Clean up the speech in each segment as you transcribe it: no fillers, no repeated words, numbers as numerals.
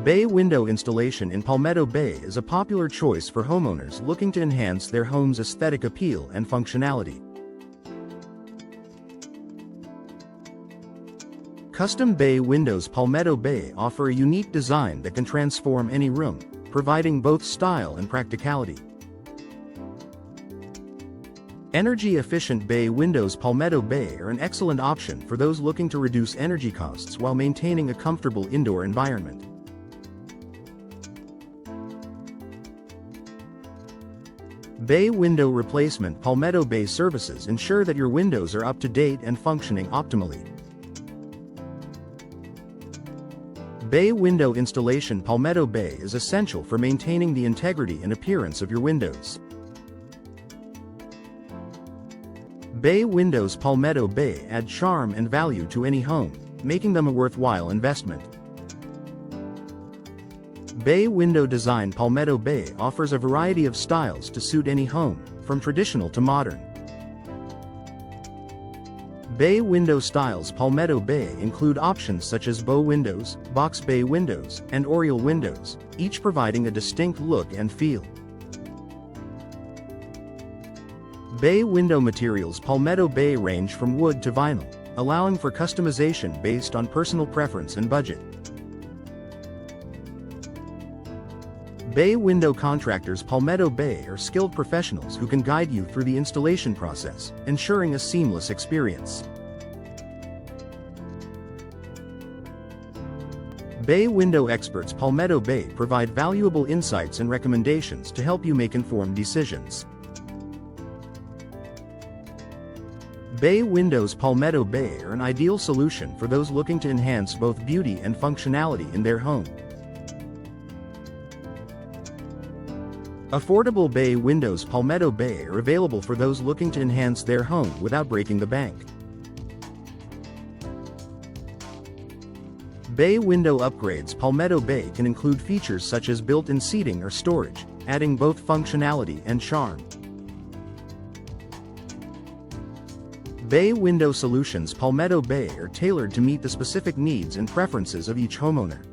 Bay window installation in Palmetto Bay is a popular choice for homeowners looking to enhance their home's aesthetic appeal and functionality. Custom bay windows Palmetto Bay offer a unique design that can transform any room, providing both style and practicality. Energy-efficient bay windows Palmetto Bay are an excellent option for those looking to reduce energy costs while maintaining a comfortable indoor environment. Bay window replacement Palmetto Bay services ensure that your windows are up to date and functioning optimally. Bay window installation Palmetto Bay is essential for maintaining the integrity and appearance of your windows. Bay windows Palmetto Bay add charm and value to any home, making them a worthwhile investment. Bay window design Palmetto Bay offers a variety of styles to suit any home, from traditional to modern. Bay window styles Palmetto Bay include options such as bow windows, box bay windows, and oriel windows, each providing a distinct look and feel. Bay window materials Palmetto Bay range from wood to vinyl, allowing for customization based on personal preference and budget. Bay window contractors Palmetto Bay are skilled professionals who can guide you through the installation process, ensuring a seamless experience. Bay window experts Palmetto Bay provide valuable insights and recommendations to help you make informed decisions. Bay windows Palmetto Bay are an ideal solution for those looking to enhance both beauty and functionality in their home. Affordable bay windows Palmetto Bay are available for those looking to enhance their home without breaking the bank. Bay window upgrades Palmetto Bay can include features such as built-in seating or storage, adding both functionality and charm. Bay window solutions Palmetto Bay are tailored to meet the specific needs and preferences of each homeowner.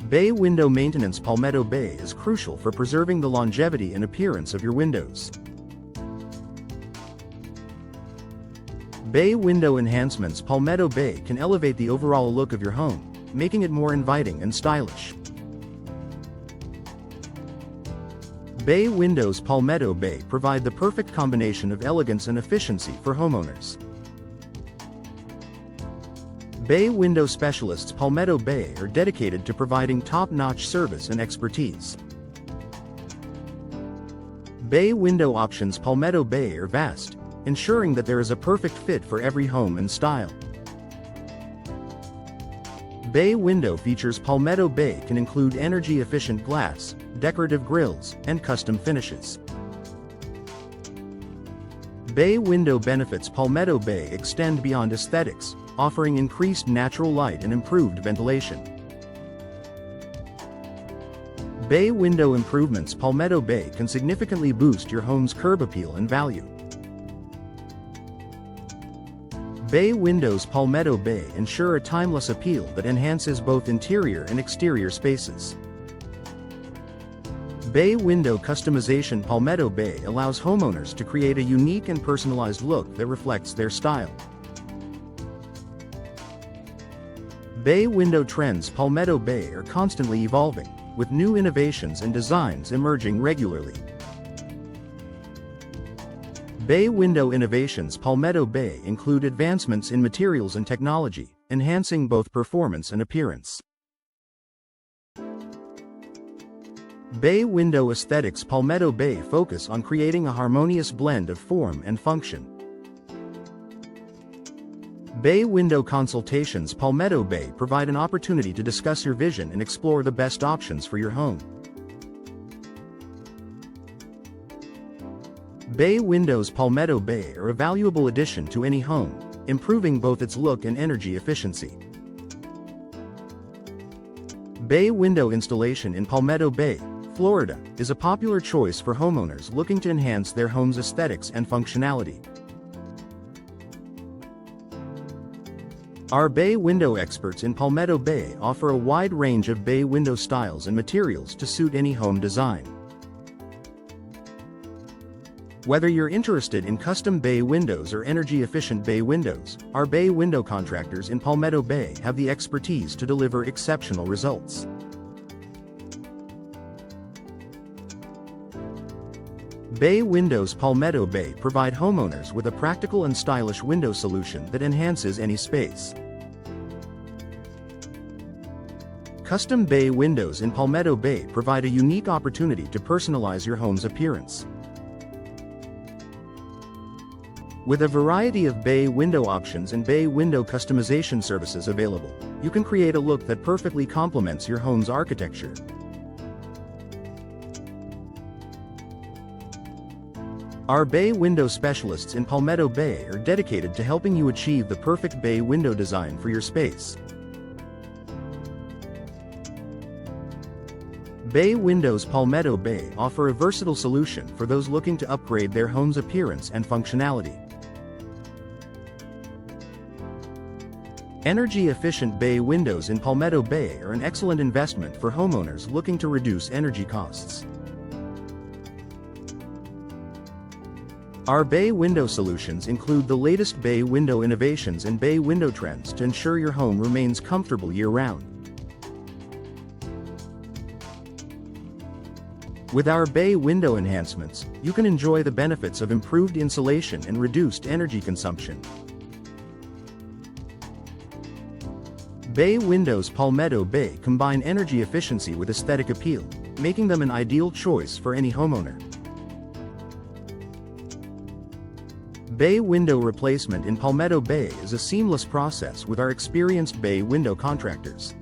Bay window maintenance Palmetto Bay is crucial for preserving the longevity and appearance of your windows. Bay window enhancements Palmetto Bay can elevate the overall look of your home, making it more inviting and stylish. Bay windows Palmetto Bay provide the perfect combination of elegance and efficiency for homeowners. Bay window specialists Palmetto Bay are dedicated to providing top-notch service and expertise. Bay window options Palmetto Bay are vast, ensuring that there is a perfect fit for every home and style. Bay window features Palmetto Bay can include energy-efficient glass, decorative grills, and custom finishes. Bay window benefits Palmetto Bay extend beyond aesthetics, offering increased natural light and improved ventilation. Bay window improvements Palmetto Bay can significantly boost your home's curb appeal and value. Bay windows Palmetto Bay ensure a timeless appeal that enhances both interior and exterior spaces. Bay window customization Palmetto Bay allows homeowners to create a unique and personalized look that reflects their style. Bay window trends Palmetto Bay are constantly evolving, with new innovations and designs emerging regularly. Bay window innovations Palmetto Bay include advancements in materials and technology, enhancing both performance and appearance. Bay window aesthetics Palmetto Bay focus on creating a harmonious blend of form and function. Bay window consultations Palmetto Bay provide an opportunity to discuss your vision and explore the best options for your home. Bay windows Palmetto Bay are a valuable addition to any home, improving both its look and energy efficiency. Bay window installation in Palmetto Bay, Florida, is a popular choice for homeowners looking to enhance their home's aesthetics and functionality. Our bay window experts in Palmetto Bay offer a wide range of bay window styles and materials to suit any home design. Whether you're interested in custom bay windows or energy-efficient bay windows, our bay window contractors in Palmetto Bay have the expertise to deliver exceptional results. Bay Windows Palmetto Bay provide homeowners with a practical and stylish window solution that enhances any space. Custom bay windows in Palmetto Bay provide a unique opportunity to personalize your home's appearance. With a variety of bay window options and bay window customization services available, you can create a look that perfectly complements your home's architecture. Our bay window specialists in Palmetto Bay are dedicated to helping you achieve the perfect bay window design for your space. Bay Windows Palmetto Bay offer a versatile solution for those looking to upgrade their home's appearance and functionality. Energy-efficient bay windows in Palmetto Bay are an excellent investment for homeowners looking to reduce energy costs. Our bay window solutions include the latest bay window innovations and bay window trends to ensure your home remains comfortable year-round. With our bay window enhancements, you can enjoy the benefits of improved insulation and reduced energy consumption. Bay Windows Palmetto Bay combine energy efficiency with aesthetic appeal, making them an ideal choice for any homeowner. Bay window replacement in Palmetto Bay is a seamless process with our experienced bay window contractors.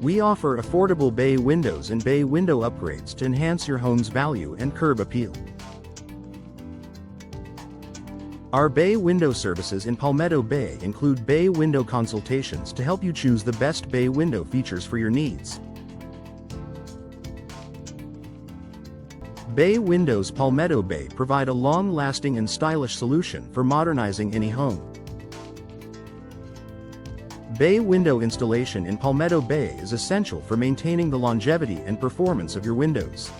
We offer affordable bay windows and bay window upgrades to enhance your home's value and curb appeal. Our bay window services in Palmetto Bay include bay window consultations to help you choose the best bay window features for your needs. Bay Windows Palmetto Bay provide a long-lasting and stylish solution for modernizing any home. Bay window installation in Palmetto Bay is essential for maintaining the longevity and performance of your windows.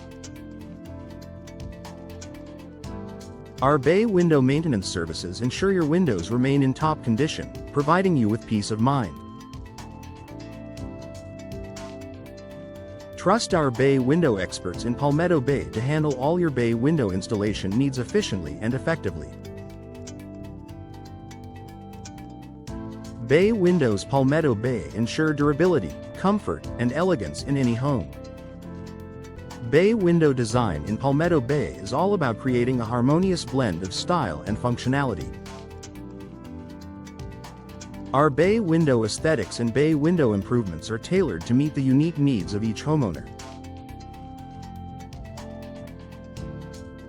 Our bay window maintenance services ensure your windows remain in top condition, providing you with peace of mind. Trust our bay window experts in Palmetto Bay to handle all your bay window installation needs efficiently and effectively. Bay Windows Palmetto Bay ensure durability, comfort, and elegance in any home. Bay window design in Palmetto Bay is all about creating a harmonious blend of style and functionality. Our bay window aesthetics and bay window improvements are tailored to meet the unique needs of each homeowner.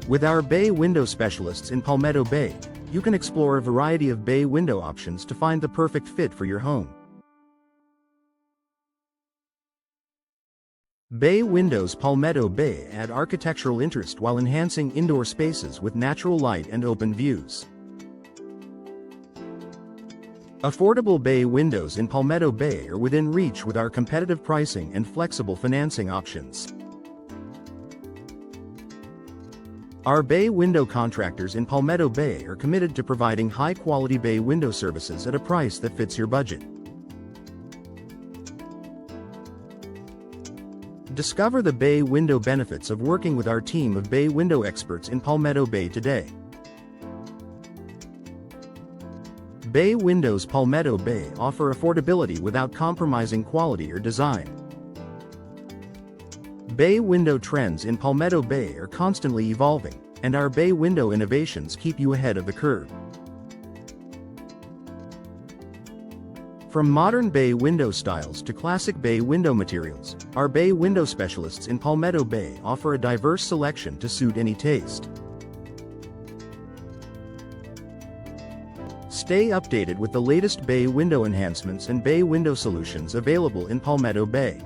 With our bay window specialists in Palmetto Bay, you can explore a variety of bay window options to find the perfect fit for your home. Bay Windows Palmetto Bay add architectural interest while enhancing indoor spaces with natural light and open views. Affordable bay windows in Palmetto Bay are within reach with our competitive pricing and flexible financing options. Our bay window contractors in Palmetto Bay are committed to providing high-quality bay window services at a price that fits your budget. Discover the bay window benefits of working with our team of bay window experts in Palmetto Bay today. Bay Windows Palmetto Bay offer affordability without compromising quality or design. Bay window trends in Palmetto Bay are constantly evolving, and our bay window innovations keep you ahead of the curve. From modern bay window styles to classic bay window materials, our bay window specialists in Palmetto Bay offer a diverse selection to suit any taste. Stay updated with the latest bay window enhancements and bay window solutions available in Palmetto Bay.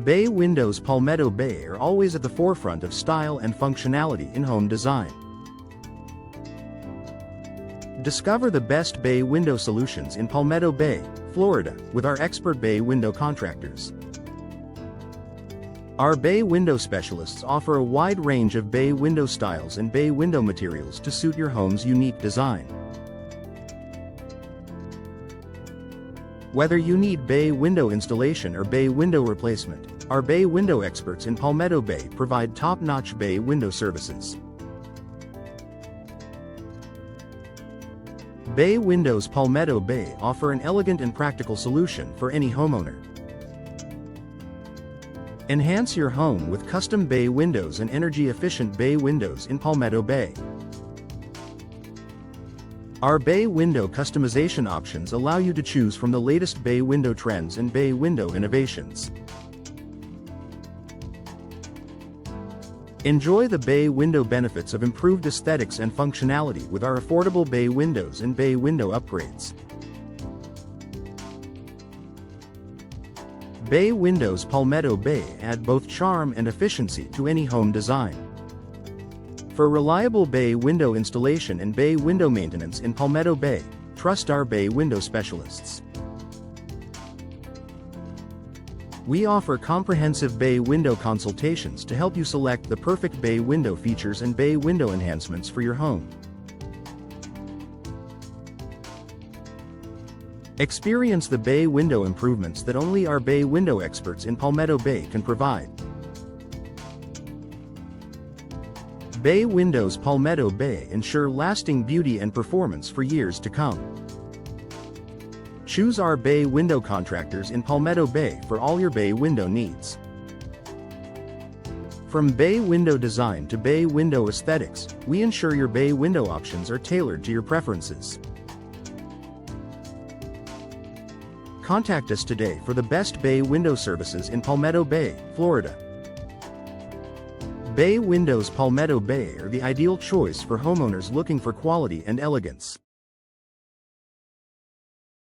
Bay Windows Palmetto Bay are always at the forefront of style and functionality in home design. Discover the best bay window solutions in Palmetto Bay, Florida, with our expert bay window contractors. Our bay window specialists offer a wide range of bay window styles and bay window materials to suit your home's unique design. Whether you need bay window installation or bay window replacement, our bay window experts in Palmetto Bay provide top-notch bay window services. Bay Windows Palmetto Bay offer an elegant and practical solution for any homeowner. Enhance your home with custom bay windows and energy-efficient bay windows in Palmetto Bay. Our bay window customization options allow you to choose from the latest bay window trends and bay window innovations. Enjoy the bay window benefits of improved aesthetics and functionality with our affordable bay windows and bay window upgrades. Bay Windows Palmetto Bay add both charm and efficiency to any home design. For reliable bay window installation and bay window maintenance in Palmetto Bay, trust our bay window specialists. We offer comprehensive bay window consultations to help you select the perfect bay window features and bay window enhancements for your home. Experience the bay window improvements that only our bay window experts in Palmetto Bay can provide. Bay Windows Palmetto Bay ensure lasting beauty and performance for years to come. Choose our bay window contractors in Palmetto Bay for all your bay window needs. From bay window design to bay window aesthetics, we ensure your bay window options are tailored to your preferences. Contact us today for the best bay window services in Palmetto Bay, Florida. Bay Windows Palmetto Bay are the ideal choice for homeowners looking for quality and elegance.